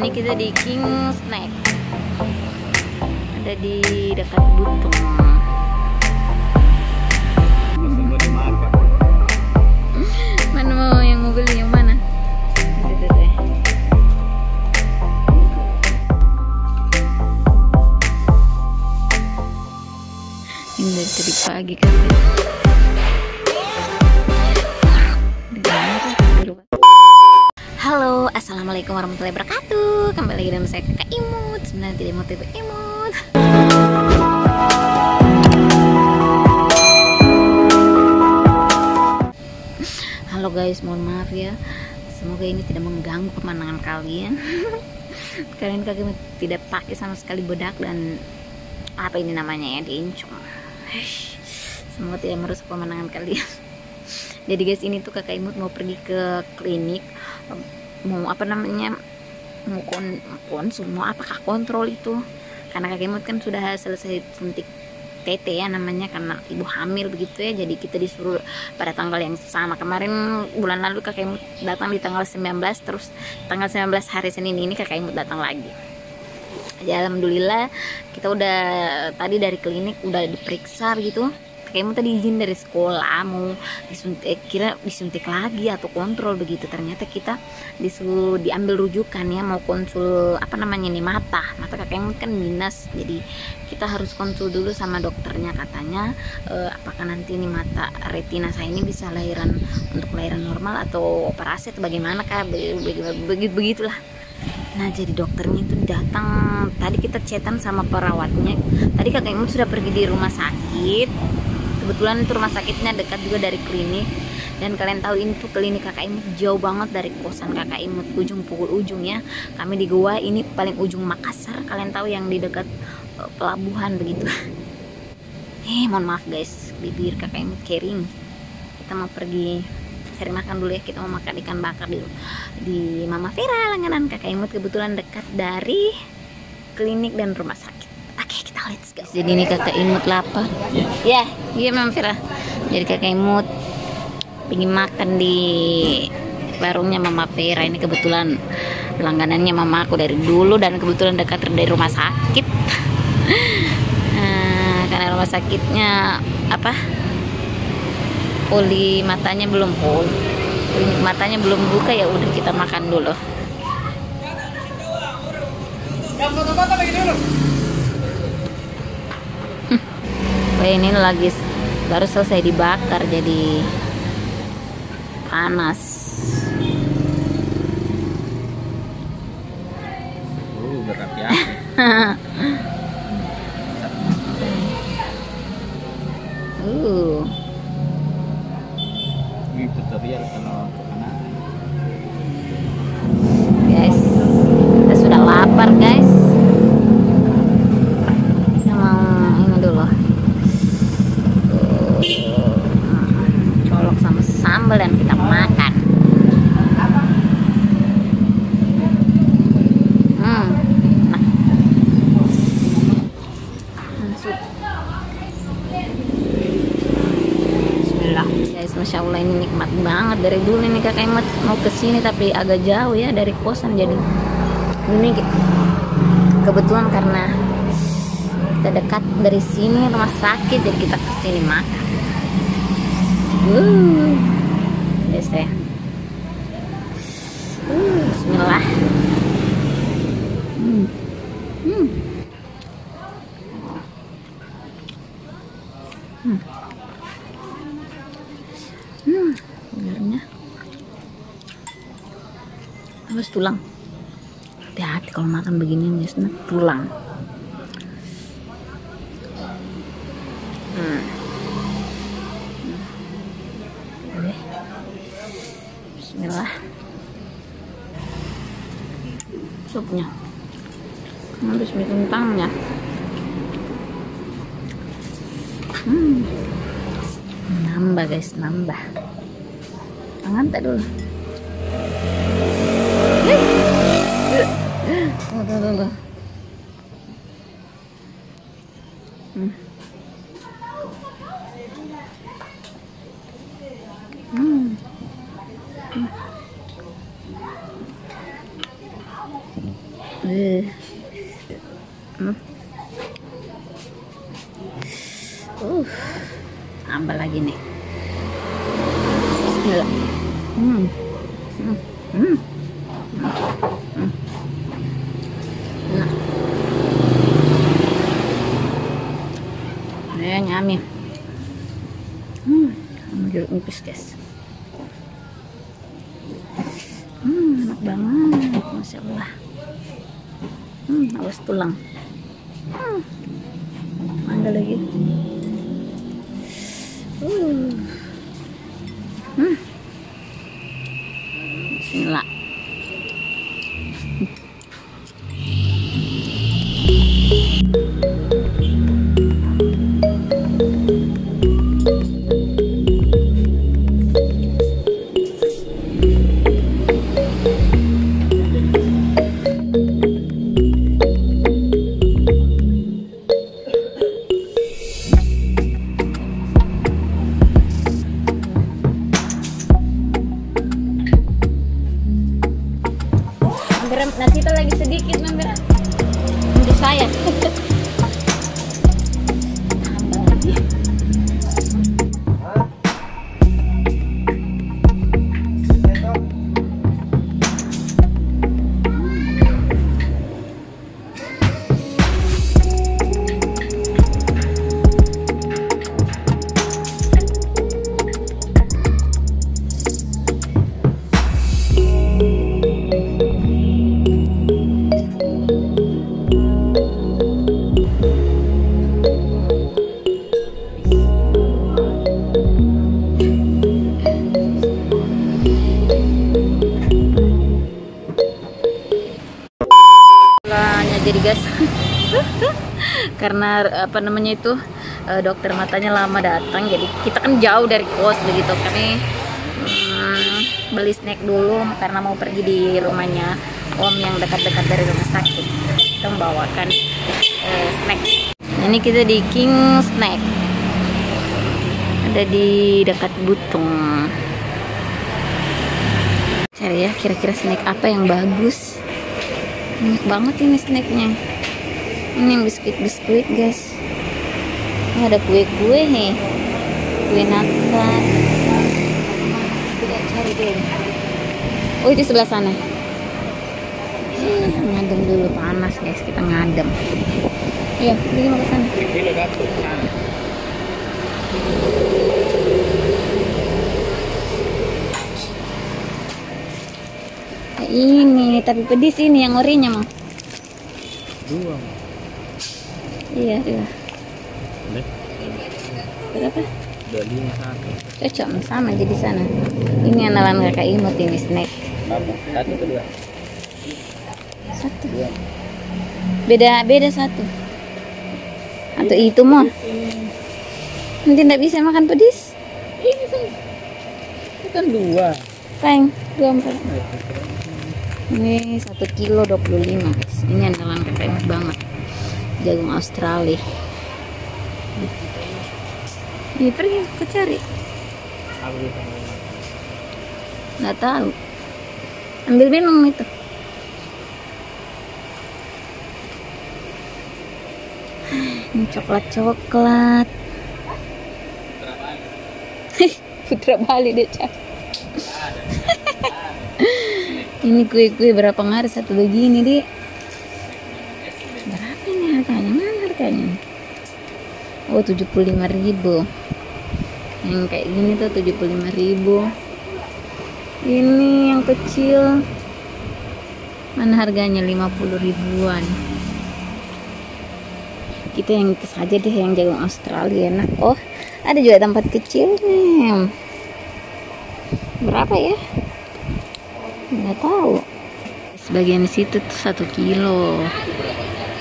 Ini kita di King Snack, ada di dekat Butung. Semua dimakan. Mana mau yang mau beli yang mana? Ini dari tadi pagi kan. Halo, assalamualaikum warahmatullahi wabarakatuh. Kembali lagi dengan saya Kakak Imut. Sebenarnya tidak mau tipe Imut. Halo guys, mohon maaf ya. Semoga ini tidak mengganggu pemandangan kalian. Kalian Kakak Imut tidak pakai sama sekali bedak dan apa ini namanya ya, diincung. Semoga tidak merusak pemandangan kalian. Jadi guys, ini tuh Kakak Imut mau pergi ke klinik, mau apa namanya, mau konsul, mau apakah kontrol itu, karena Kakak Imut kan sudah selesai suntik TT ya namanya, karena ibu hamil begitu ya. Jadi kita disuruh pada tanggal yang sama. Kemarin bulan lalu Kakak Imut datang di tanggal 19, terus tanggal 19 hari Senin ini Kakak Imut datang lagi. Ya, alhamdulillah kita udah tadi dari klinik udah diperiksa begitu. Kayaknya tadi izin dari sekolah mau disuntik, kira disuntik lagi atau kontrol begitu. Ternyata kita disuruh diambil rujukan ya, mau konsul apa namanya nih, mata kakaknya kan minus, jadi kita harus konsul dulu sama dokternya katanya, apakah nanti ini mata retina saya ini bisa lahiran, untuk lahiran normal atau operasi atau bagaimana kak, begitulah. Nah, jadi dokternya itu datang tadi, kita chatan sama perawatnya. Tadi Kakak Imut sudah pergi di rumah sakit. Kebetulan itu rumah sakitnya dekat juga dari klinik. Dan kalian tahu ini tuh klinik Kakak Imut jauh banget dari kosan Kakak Imut, ujung pukul ujung ya. Kami di Goa, ini paling ujung Makassar. Kalian tahu yang di dekat pelabuhan begitu. Mohon maaf guys, bibir Kakak Imut kering. Kita mau pergi cari makan dulu ya. Kita mau makan ikan bakar di Mama Vera langganan Kakak Imut, kebetulan dekat dari klinik dan rumah sakit. Oke, kita let's go. Jadi ini Kakak Imut lapar. Ya, iya Mama Vera. Jadi Kakak Imut pengen makan di warungnya Mama Vera. Ini kebetulan langganannya mama aku dari dulu dan kebetulan dekat dari rumah sakit. Karena rumah sakitnya apa? Poli matanya belum matanya belum buka, ya udah kita makan dulu. Ini lagi baru selesai dibakar jadi panas. Berat ya. Ini tutorial kalau anak. Guys, kita sudah lapar guys. Kita mau ini dulu. Colok sama sambal dan kita makan. Bismillah guys, masya Allah ini nikmat banget. Dari dulu ini Kakak Imut mau kesini tapi agak jauh ya dari kosan, jadi ini kebetulan karena kita dekat dari sini rumah sakit, jadi kita kesini makan. Yes ya. Bismillah. Sebenarnya habis tulang. Hati-hati kalau makan begini nih, tulang. Bismillah. Supnya habis mie kentangnya. Nambah guys, nambah. Tangan tak dulu. Tunggu. Tambah lagi nih. Bismillah. Nah, nyami. Jeruk nipis guys. Enak banget, masya Allah. Awas tulang. Mangga lagi. Bismillah. Nasi itu lagi sedikit member untuk saya. Tambah lagi. Jadi guys, karena apa namanya itu dokter matanya lama datang, jadi kita kan jauh dari kos begitu, kami beli snack dulu karena mau pergi di rumahnya om yang dekat-dekat dari rumah sakit. Kita membawakan snack. Ini kita di King Snack, ada di dekat Butung. Cari ya kira-kira snack apa yang bagus. Banyak banget ini snacknya. Ini yang biskuit guys. Oh, ada kue-kue nih, kue nata. Kita cari deh. Oh, itu sebelah sana. Ngadem dulu, panas guys, kita ngadem. Iya, pergi mau ke sana. Ini tapi pedis, ini yang orinya mau. Dua. Iya, dua. Berapa? 25 Cocok sama jadi sana. Ini andalan kakak imut ini snack. Satu kedua. Satu. Beda satu. Atau itu mau? Nanti tidak bisa makan pedis. Ini kan dua. Sayang, 24. Ini 1 kilo 25 guys. Ini andalan kakak imut banget. Jagung Australia. Ini pergi ke cari. Nggak tahu. Ambil minum itu. Ini coklat. Putra Bali deh cak. Ini kue-kue berapa ngaris satu begini deh. Berapa ini harganya? Mana harganya? Oh, 75.000. Yang kayak gini tuh 75.000. Ini yang kecil. Mana harganya? 50 ribuan. Kita yang itu saja deh, yang jagung Australia enak. Oh, ada juga tempat kecilnya. Berapa ya? Nggak tahu. Sebagian situ tuh 1 kilo.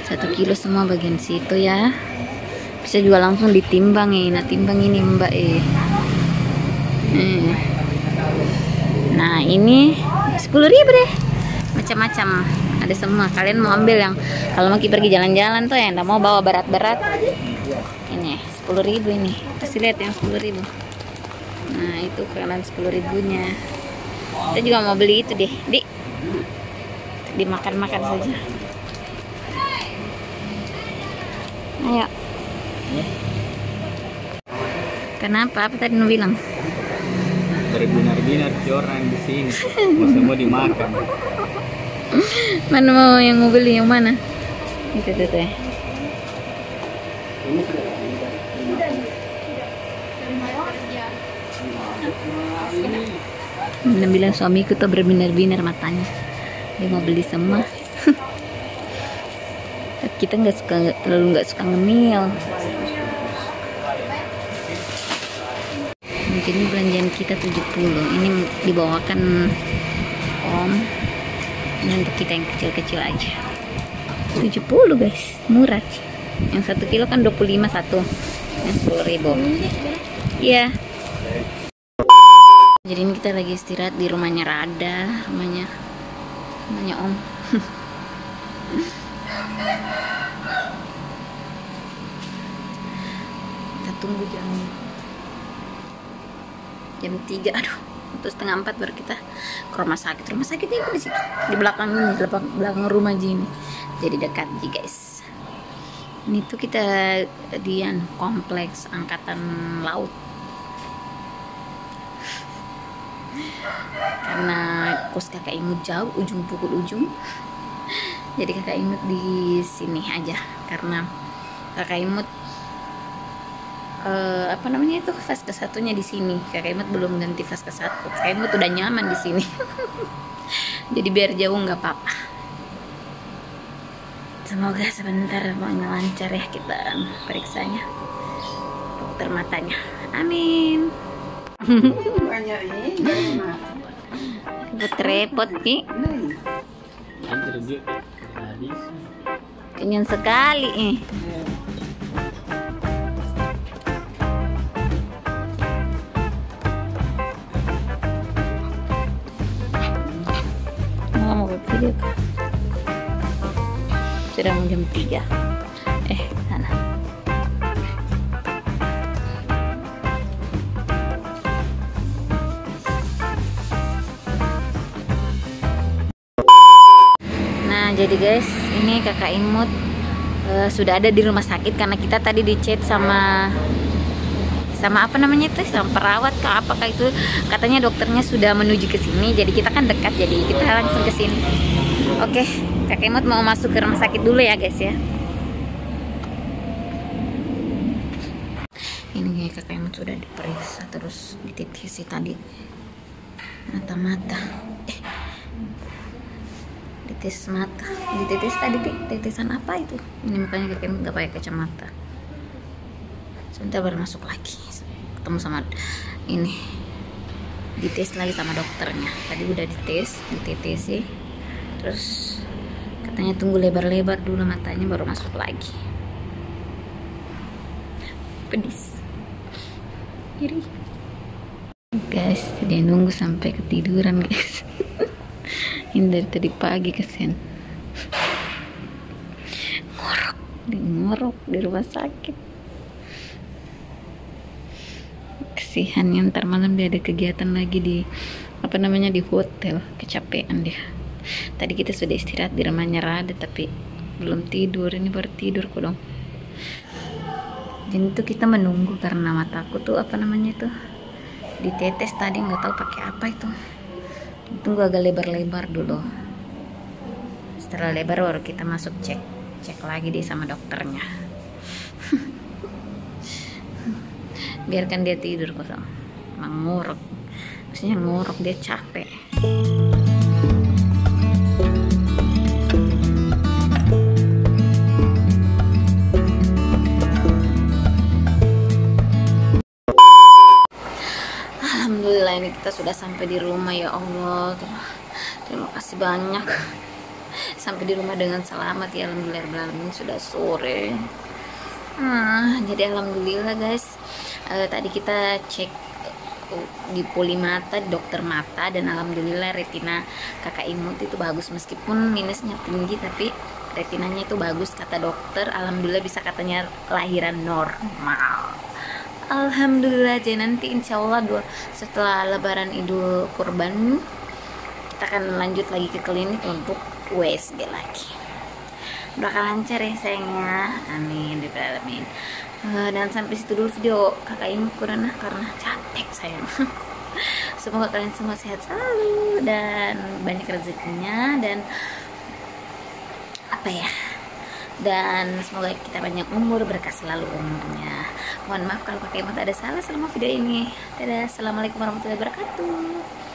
1 kilo semua bagian situ ya. Bisa juga langsung ditimbang ya. Nah, timbang ini mbak Nah, ini 10.000 deh. Macam-macam. Ada semua. Kalian mau ambil yang kalau mau pergi jalan-jalan tuh ya, nggak mau bawa berat-berat. Ini 10.000 ini. Kasih lihat yang 10.000. Nah, itu ukuran 10.000-nya. Kita juga mau beli itu deh, dimakan-makan saja. Ayo. Kenapa? Apa tadi nu bilang? Berbinar-binar si orang di sini. Mau semua dimakan. Mana mau yang mau beli yang mana? Itu tuh teh. Bilang suamiku tuh berbinar-binar matanya. Dia mau beli semua. Tapi kita terlalu nggak suka ngemil. Mungkin ini belanjaan kita 70. Ini dibawakan Om. Ini untuk kita yang kecil-kecil aja. 70 guys, murah. Yang 1 kilo kan 25 satu. Yang 10.000. Iya. Jadi ini kita lagi istirahat di rumahnya Rada, rumahnya Om. Kita tunggu jam 3, aduh, terus setengah 4 baru kita ke rumah sakit. Rumah sakitnya di situ, di belakang ini, di belakang rumah Jini. Jadi dekat sih guys. Ini tuh kita di kompleks angkatan laut. Karena kos kakak Imut jauh, ujung pukul ujung. Jadi kakak Imut di sini aja karena kakak Imut apa namanya itu fase ke-1-nya di sini. Kakak Imut belum ganti fase ke-1. Kakak Imut udah nyaman di sini. Jadi biar jauh nggak apa-apa. Semoga sebentar lancar ya kita periksanya dokter matanya. Amin. Repot nih. Kenyang sekali nih. Mau video sudah mau jam 3. Sana. Nah jadi guys, ini kakak Imut sudah ada di rumah sakit karena kita tadi di chat sama apa namanya itu, sama perawat ke apakah itu, katanya dokternya sudah menuju ke sini. Jadi kita kan dekat, jadi kita langsung ke sini. Oke, kakak Imut mau masuk ke rumah sakit dulu ya guys ya. Ini kayak kakak Imut sudah diperiksa, terus dititisi tadi mata-mata. Dites mata, dititis tadi titisan apa itu? Ini makanya kakak Imut nggak pakai kacamata. Sebentar baru masuk lagi, ketemu sama ini, dites lagi sama dokternya. Tadi udah dites, dititisi, terus katanya tunggu lebar-lebar dulu matanya baru masuk lagi. Pedis, iri guys. Dia nunggu sampai ketiduran guys. Ini dari tadi pagi kesian, ngorok di rumah sakit. Kasihan ya, ntar malam dia ada kegiatan lagi di apa namanya, di hotel. Kecapean dia. Tadi kita sudah istirahat di rumahnya Rada tapi belum tidur. Ini baru tidur kok dong. Jadi itu kita menunggu karena mataku tuh apa namanya tuh ditetes tadi, nggak tahu pakai apa itu. Tunggu agak lebar-lebar dulu. Setelah lebar baru kita masuk cek lagi deh sama dokternya. Biarkan dia tidur kosong, ngorok, maksudnya ngorok, dia capek. Alhamdulillah ini kita sudah sampai di rumah ya Allah. Terima kasih banyak. Sampai di rumah dengan selamat ya, alhamdulillah. Sudah sore. Jadi alhamdulillah guys. Tadi kita cek di poli mata, di dokter mata, dan alhamdulillah retina kakak Imut itu bagus, meskipun minusnya tinggi tapi retinanya itu bagus kata dokter. Alhamdulillah bisa katanya lahiran normal. Alhamdulillah. Jadi nanti insya Allah setelah lebaran Idul Kurban kita akan lanjut lagi ke klinik untuk USG lagi. bakal lancar ya sayangnya, amin amin. Dan sampai situ dulu video kakak ini karena capek sayang. Semoga kalian semua sehat selalu dan banyak rezekinya dan apa ya, dan semoga kita banyak umur, berkah selalu umurnya. Mohon maaf kalau kakak Imut ada salah selama video ini. Dadah, assalamualaikum warahmatullahi wabarakatuh.